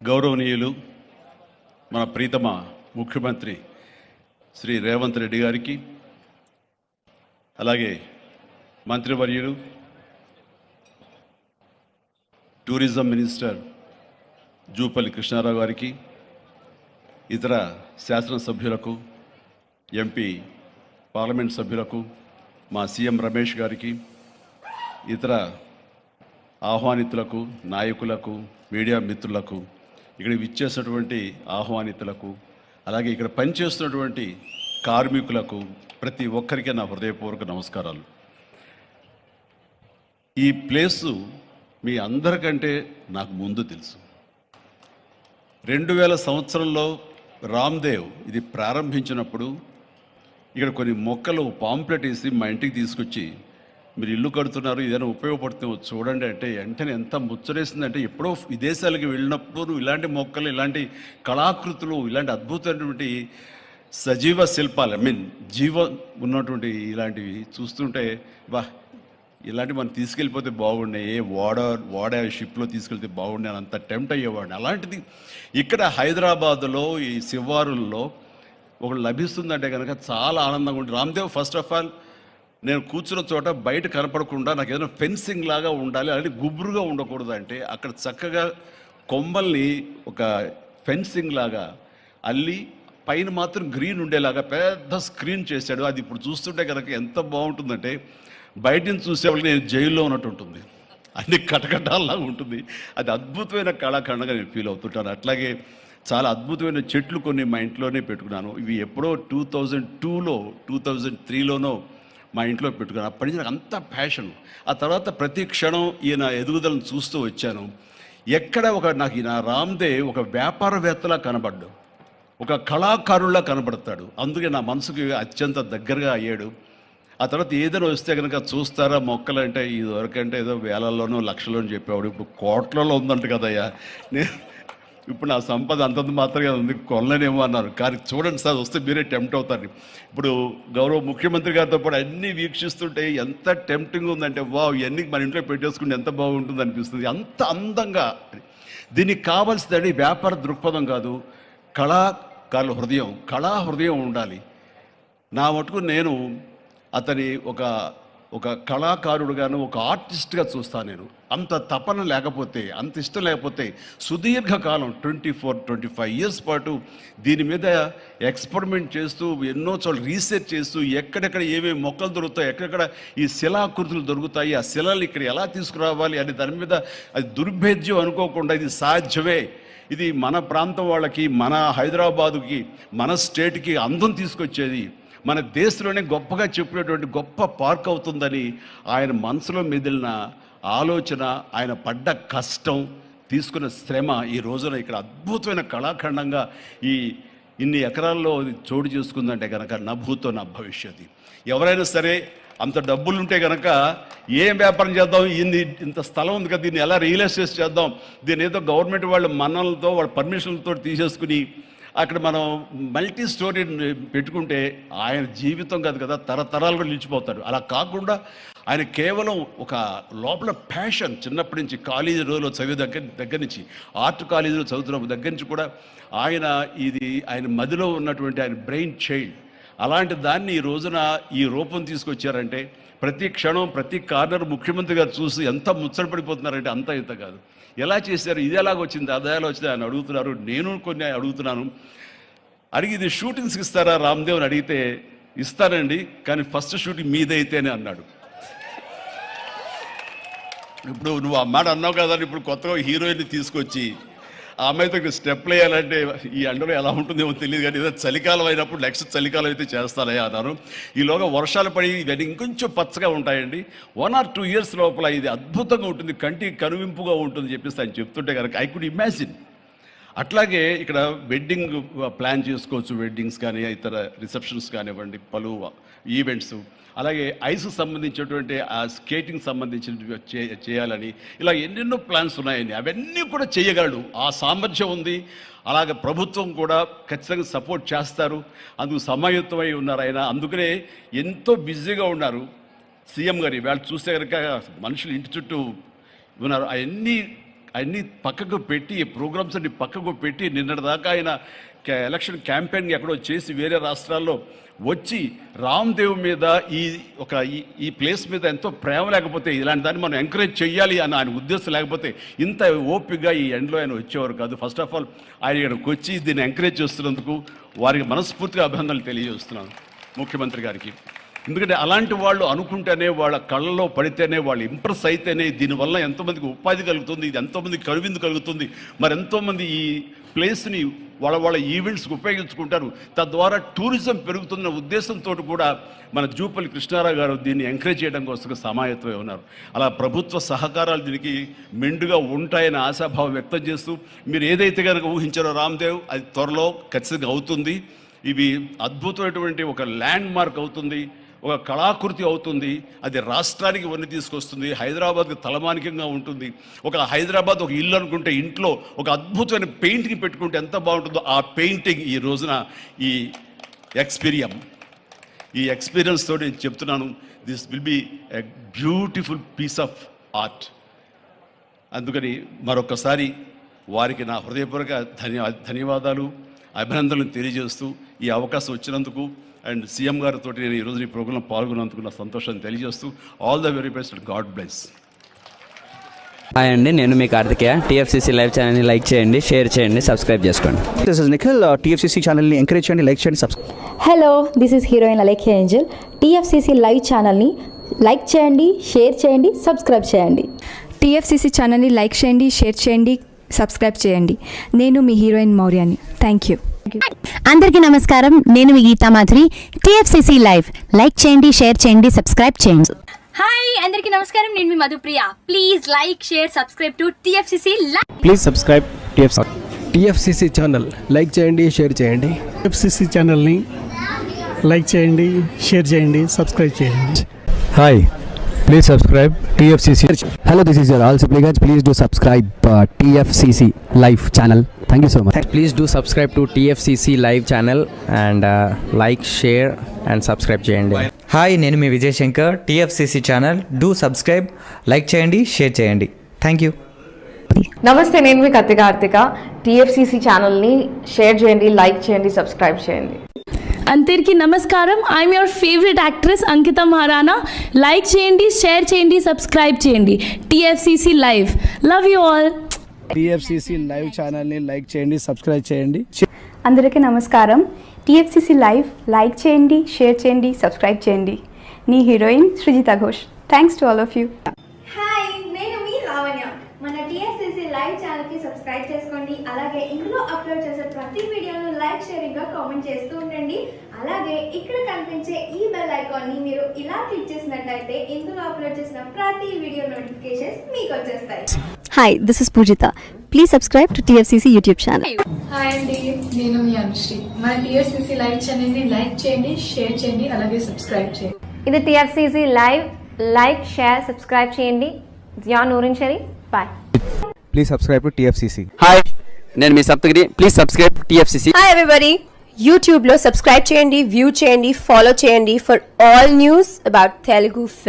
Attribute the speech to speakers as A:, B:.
A: గౌరవనీయులు మన ప్రీతమ ముఖ్యమంత్రి శ్రీ రేవంత్ రెడ్డి గారికి, అలాగే మంత్రివర్యులు టూరిజం మినిస్టర్ జూపల్లి కృష్ణారావు గారికి, ఇతర శాసనసభ్యులకు, ఎంపీ పార్లమెంట్ సభ్యులకు, మా సీఎం రమేష్ గారికి, ఇతర ఆహ్వానితులకు, నాయకులకు, మీడియా మిత్రులకు, ఇక్కడ విచ్చేసినటువంటి ఆహ్వానితులకు, అలాగే ఇక్కడ పనిచేస్తున్నటువంటి కార్మికులకు, ప్రతి ఒక్కరికి నా హృదయపూర్వక నమస్కారాలు. ఈ ప్లేసు మీ అందరికంటే నాకు ముందు తెలుసు. 2000 సంవత్సరంలో రామ్దేవ్ ఇది ప్రారంభించినప్పుడు ఇక్కడ కొన్ని మొక్కలు పాంప్లెట్ వేసి మా ఇంటికి తీసుకొచ్చి, మీరు ఇల్లు కడుతున్నారు, ఏదైనా ఉపయోగపడుతుందో చూడండి అంటే వెంటనే ఎంత ముచ్చరేసిందంటే, ఎప్పుడో విదేశాలకు వెళ్ళినప్పుడు ఇలాంటి మొక్కలు, ఇలాంటి కళాకృతులు, ఇలాంటి అద్భుతమైనటువంటి సజీవ శిల్పాలు, జీవం ఉన్నటువంటి ఇలాంటివి చూస్తుంటే ఇలాంటి మనం తీసుకెళ్ళిపోతే బాగుండే, వాడ షిప్లో తీసుకెళ్తే బాగుండే అని అంత టెంప్ట్ అయ్యేవాడిని. అలాంటిది ఇక్కడ హైదరాబాదులో ఈ శివారుల్లో ఒకటి లభిస్తుందంటే కనుక చాలా ఆనందంగా ఉంటుంది. రామ్దేవ్ ఫస్ట్ ఆఫ్ ఆల్ నేను కూర్చున్న చోట బయట కనపడకుండా నాకు ఏదైనా ఫెన్సింగ్ లాగా ఉండాలి, అలాంటి గుబురుగా ఉండకూడదు అంటే అక్కడ చక్కగా కొమ్మల్ని ఒక ఫెన్సింగ్ లాగా అల్లి పైన మాత్రం గ్రీన్ ఉండేలాగా పెద్ద స్క్రీన్ చేశాడు. అది ఇప్పుడు చూస్తుంటే కనుక ఎంత బాగుంటుందంటే బయట నుంచి చూసేవాళ్ళకి నేను జైల్లో ఉన్నట్టు ఉంటుంది, అన్ని కటకటాల్లాగా ఉంటుంది. అది అద్భుతమైన కళాఖండంగా నేను ఫీల్ అవుతుంటాను. అట్లాగే చాలా అద్భుతమైన చెట్లు కొన్ని మా ఇంట్లోనే పెట్టుకున్నాను. ఇవి ఎప్పుడో 2002లో 2003లోనో మా ఇంట్లో పెట్టుకున్నాను. అప్పటి నుంచి నాకు అంత ప్యాషన్. ఆ తర్వాత ప్రతి క్షణం ఈయన ఎదుగుదలను చూస్తూ వచ్చాను. ఎక్కడ నాకు ఈయన రామ్దేవ్ ఒక వ్యాపారవేత్తలా కనబడ్డాడు, ఒక కళాకారుల్లా కనబడతాడు. అందుకే నా మనసుకి అత్యంత దగ్గరగా అయ్యాడు. ఆ తర్వాత ఏదైనా వస్తే కనుక చూస్తారా మొక్కలు అంటే, ఇది వరకంటే ఏదో వేలల్లోనో లక్షల్లోనూ చెప్పేవాడు, ఇప్పుడు కోట్లలో ఉందంట కదయ్యా. నేను ఇప్పుడు నా సంపద అంతంత మాత్రమే ఉంది, కొనలేనేమో అన్నారు. కానీ చూడండి సార్, వస్తే మీరే టెంప్ట్ అవుతారు. ఇప్పుడు గౌరవ ముఖ్యమంత్రి గారితో పాటు అన్నీ వీక్షిస్తుంటే ఎంత టెంప్టింగ్ ఉందంటే, ఇవన్నీ మన ఇంట్లో పెట్టేసుకుంటే ఎంత బాగుంటుంది అనిపిస్తుంది. అంత అందంగా. దీనికి కావాల్సిందండి వ్యాపార దృక్పథం కాదు, కళాకారుల హృదయం, కళా హృదయం ఉండాలి. నా మటుకు నేను అతని ఒక కళాకారుడుగాను, ఒక ఆర్టిస్ట్గా చూస్తాను. నేను అంత తపన లేకపోతే, అంత ఇష్టం లేకపోతే సుదీర్ఘకాలం 24-25 ఇయర్స్ పాటు దీని మీద ఎక్స్పెరిమెంట్ చేస్తూ, ఎన్నో చోట్ల రీసెర్చ్ చేస్తూ, ఎక్కడెక్కడ ఏమేమి మొక్కలు దొరుకుతాయి, ఎక్కడెక్కడ ఈ శిలాకృతులు దొరుకుతాయి, ఆ శిలలు ఇక్కడ ఎలా తీసుకురావాలి అని దాని మీద అది దుర్భేద్యం అనుకోకుండా ఇది సాధ్యమే, ఇది మన ప్రాంతం వాళ్ళకి, మన హైదరాబాదుకి, మన స్టేట్కి అందం తీసుకొచ్చేది, మన దేశంలోనే గొప్పగా చెప్పినటువంటి గొప్ప పార్క్ అవుతుందని ఆయన మనసులో మెదిలిన ఆలోచన, ఆయన పడ్డ కష్టం, తీసుకున్న శ్రమ ఈ రోజున ఇక్కడ అద్భుతమైన కళాఖండంగా ఇన్ని ఎకరాల్లో చోటు చేసుకుందంటే కనుక నా భూతో నా భవిష్యత్తు. ఎవరైనా సరే అంత డబ్బులుంటే కనుక ఏం వ్యాపారం చేద్దాం, ఇంత స్థలం ఉంది కదా, దీన్ని ఎలా రియల్ ఎస్టేట్ చేద్దాం, దీన్ని ఏదో గవర్నమెంట్ వాళ్ళ మన్నలతో వాళ్ళ పర్మిషన్లతో తీసేసుకుని అక్కడ మనం మల్టీ స్టోరీ పెట్టుకుంటే ఆయన జీవితం కాదు కదా, తరతరాలు కూడా నిలిచిపోతాడు. అలా కాకుండా ఆయన కేవలం ఒక లోపల ప్యాషన్, చిన్నప్పటి నుంచి కాలేజీ రోజులో చదివే దగ్గర నుంచి, ఆర్ట్ కాలేజీలో చదువుతున్న దగ్గర నుంచి కూడా ఆయన మదిలో ఉన్నటువంటి ఆయన బ్రెయిన్ చైల్డ్, అలాంటి దాన్ని ఈ రోజున ఈ రూపం తీసుకొచ్చారంటే ప్రతి క్షణం, ప్రతి కార్నర్ ముఖ్యమంత్రి గారు చూసి ఎంత ముచ్చటపడిపోతున్నారంటే అంత ఇంత కాదు. ఎలా చేశారు, ఇది ఎలాగ వచ్చింది, అదేలా వచ్చింది అని అడుగుతున్నారు. నేను కొన్ని అడుగుతున్నాను. అడిగి ఇది షూటింగ్స్కి ఇస్తారా రామ్దేవ్ అని అడిగితే, ఇస్తానండి, కానీ ఫస్ట్ షూటింగ్ మీదైతేనే అన్నాడు. ఇప్పుడు నువ్వు ఆ మాట అన్నావు కదా, ఇప్పుడు కొత్తగా హీరోయిన్ని తీసుకొచ్చి ఆ అమ్మాయితో స్టెప్లు వేయాలంటే ఈ ఎండలో ఎలా ఉంటుందేమో తెలియదు, కానీ ఏదో చలికాలం అయినప్పుడు నెక్స్ట్ చలికాలం అయితే చేస్తానయ్యా అన్నారు. ఈలోగా వర్షాలు పడి ఇవన్నీ ఇంకొంచెం పచ్చగా ఉంటాయండి, 1 or 2 years లోపల ఇది అద్భుతంగా ఉంటుంది, కంటికి కనువింపుగా ఉంటుంది చెప్పేసి ఆయన చెప్తుంటే కనుక ఐ కుడ్ ఇమాజిన్. అట్లాగే ఇక్కడ వెడ్డింగ్ ప్లాన్ చేసుకోవచ్చు, వెడ్డింగ్స్ కానీ ఇతర రిసెప్షన్స్ కానివ్వండి, పలు ఈవెంట్స్, అలాగే ఐస్కి సంబంధించినటువంటి ఆ స్కేటింగ్ సంబంధించిన చేయాలని ఇలా ఎన్నెన్నో ప్లాన్స్ ఉన్నాయని అవన్నీ కూడా చేయగలడు, ఆ సామర్థ్యం ఉంది. అలాగే ప్రభుత్వం కూడా ఖచ్చితంగా సపోర్ట్ చేస్తారు, అందుకు సమాయుత్తమై ఉన్నారు ఆయన. అందుకనే ఎంతో బిజీగా ఉన్నారు సీఎం గారి. వాళ్ళు చూస్తే కనుక మనుషులు ఇంటి చుట్టూ ఉన్నారు. అవన్నీ అన్ని పక్కకు పెట్టి ప్రోగ్రామ్స్ అన్ని పక్కకు పెట్టి నిన్నటిదాకా ఆయన ఎలక్షన్ క్యాంపెయిన్ ఎక్కడో చేసి వేరే రాష్ట్రాల్లో వచ్చి రామ్దేవ్ మీద ఈ ప్లేస్ మీద ఎంతో ప్రేమ లేకపోతే ఇలాంటి దాన్ని మనం ఎంకరేజ్ చేయాలి అని ఆయన ఉద్దేశం లేకపోతే ఇంత ఓపికగా ఈ ఎండ్లో ఆయన వచ్చేవారు కాదు. ఫస్ట్ ఆఫ్ ఆల్ ఆయన ఇక్కడికి వచ్చి దీన్ని ఎంకరేజ్ చేస్తున్నందుకు వారికి మనస్ఫూర్తిగా అభినందనలు తెలియజేస్తున్నాను ముఖ్యమంత్రి గారికి. ఎందుకంటే అలాంటి వాళ్ళు అనుకుంటేనే, వాళ్ళ కళ్ళలో పడితేనే, వాళ్ళు ఇంప్రెస్ అయితేనే దీనివల్ల ఎంతోమందికి ఉపాధి కలుగుతుంది, ఇది ఎంతోమందికి కనువిందు కలుగుతుంది. మరి ఎంతోమంది ఈ ప్లేస్ని వాళ్ళ ఈవెంట్స్కి ఉపయోగించుకుంటారు. తద్వారా టూరిజం పెరుగుతున్న ఉద్దేశంతో కూడా మన జూపల్లి కృష్ణారావు గారు దీన్ని ఎంకరేజ్ చేయడం కోసం సమాయత్తమై ఉన్నారు. అలా ప్రభుత్వ సహకారాలు దీనికి మెండుగా ఉంటాయని ఆశాభావం వ్యక్తం చేస్తూ, మీరు ఏదైతే కనుక ఊహించారో రామ్దేవ్ అది త్వరలో ఖచ్చితంగా అవుతుంది. ఇవి అద్భుతమైనటువంటి ఒక ల్యాండ్ మార్క్ అవుతుంది, ఒక కళాకృతి అవుతుంది. అది రాష్ట్రానికి వన్ని తీసుకొస్తుంది, హైదరాబాద్కి తలమానికంగా ఉంటుంది. ఒక హైదరాబాద్ ఒక ఇల్లు అనుకుంటే ఇంట్లో ఒక అద్భుతమైన పెయింటింగ్ పెట్టుకుంటే ఎంత బాగుంటుందో ఆ పెయింటింగ్ ఈ రోజున ఈ ఎక్స్పీరియన్స్ తోటి నేను చెప్తున్నాను, this will be a beautiful piece of art. అందుకని మరొకసారి వారికి నా హృదయపూర్వక ధన్యవాదాలు, అభినందనలు తెలియజేస్తూ ఈ అవకాశం వచ్చినందుకు అండ్ సీఎం గారితో నేను ఈరోజు ఈ ప్రోగ్రాంలో పాల్గొన్నందుకు నా సంతోషాన్ని తెలియజేస్తూ all the very best, God bless.
B: Hi అండి, నేను మీ కార్తికేయ. టీఎఫ్సీసీ లైవ్ ఛానల్ని లైక్ చేయండి, షేర్ చేయండి, సబ్స్క్రైబ్ చేసుకోండి.
C: This is Nikhil. టీఎఫ్సీసీ ఛానల్ని ఎంకరేజ్ చేయండి, లైక్ చేయండి, subscribe.
D: Hello, this is heroine Alekhya Angel. TFCC live ఛానల్ని లైక్ చేయండి, షేర్ చేయండి, సబ్స్క్రైబ్ చేయండి.
E: టీఎఫ్సీసీ ఛానల్ని లైక్ చేయండి, షేర్ చేయండి, సబ్స్క్రైబ్ చేయండి. నేను మీ హీరోయిన్ మౌర్యాని. Thank you.
F: అందరికీ నమస్కారం, నేను మీ Gita Madhuri. TFCC live like చేయండి, షేర్ చేయండి, సబ్స్క్రైబ్ చేయండి.
G: హాయ్ అందరికీ నమస్కారం, నేను మీ Madhupriya. Please like, share, subscribe to TFCC live.
H: Please subscribe TFCC channel. Like చేయండి, షేర్ చేయండి.
I: టీఎఫ్సీసీ ఛానల్ని లైక్ చేయండి, షేర్ చేయండి, సబ్స్క్రైబ్ చేయండి.
H: Hi, please subscribe TFCC. Hello, this is your all Sipligunj. Please do subscribe TFCC live channel. Thank you so much.
B: Please do subscribe to TFCC live channel and like, share and subscribe చేయండి.
J: Hi, నేను మీ Vijay Shankar. TFCC channel do subscribe, like చేయండి, share చేయండి. Thank you.
K: నమస్తే, నేను మీ Karthika. TFCC ఛానల్ని share చేయండి, లైక్ చేయండి, సబ్స్క్రైబ్ చేయండి.
E: అందరికీ నమస్కారం. I'm your favourite actress Ankita Maharana. Like చేయండి, షేర్ చేయండి, సబ్స్క్రైబ్ చేయండి. TFCC live. Love you all.
C: TFCC live ఛానల్ని లైక్ చేయండి, సబ్స్క్రైబ్ చేయండి.
E: అందరికీ నమస్కారం. టీఎఫ్సీసీ లైవ్ లైక్ చేయండి, షేర్ చేయండి, సబ్స్క్రైబ్ చేయండి. నీ heroine Srujitha Ghosh. Thanks to all of you.
G: Hi, నేను మీ లావణ్య. మన టీఎఫ్సీసీ లైవ్ ఛానల్ కి సబ్స్క్రైబ్ చేసుకోండి. అలాగే ఇందులో అప్లోడ్ చేసే ప్రతి వీడియోను లైక్, షేరింగ్ గా కామెంట్ చేస్తూ ఉండండి. అలాగే ఇక్కడ కనిపించే ఈ బెల్ ఐకాన్ ని మీరు ఇలా క్లిక్ చేసినట్లయితే ఇందులో అప్లోడ్ చేసిన ప్రతి వీడియో నోటిఫికేషన్స్ మీకు వచ్చేస్తాయి.
F: Hi, this is Poojitha. Please subscribe to TFCC YouTube channel.
L: Hi అండి, నేను మీ అనుశ్రీ. మన టీఎఫ్సీసీ లైవ్ ఛానల్ని లైక్ చేయండి, షేర్ చేయండి, అలాగే సబ్స్క్రైబ్ చేయండి.
G: ఇది TFCC live. Like, share, subscribe చేయండి. Jiya Noorin Shari. Bye.
H: Please subscribe to TFCC.
B: Hi, నేను మీ Saptagiri. Please subscribe TFCC.
F: Hi everybody. యూట్యూబ్లో సబ్స్క్రైబ్ చేయండి, వ్యూ చేయండి, ఫాలో చేయండి for all news about Telugu film.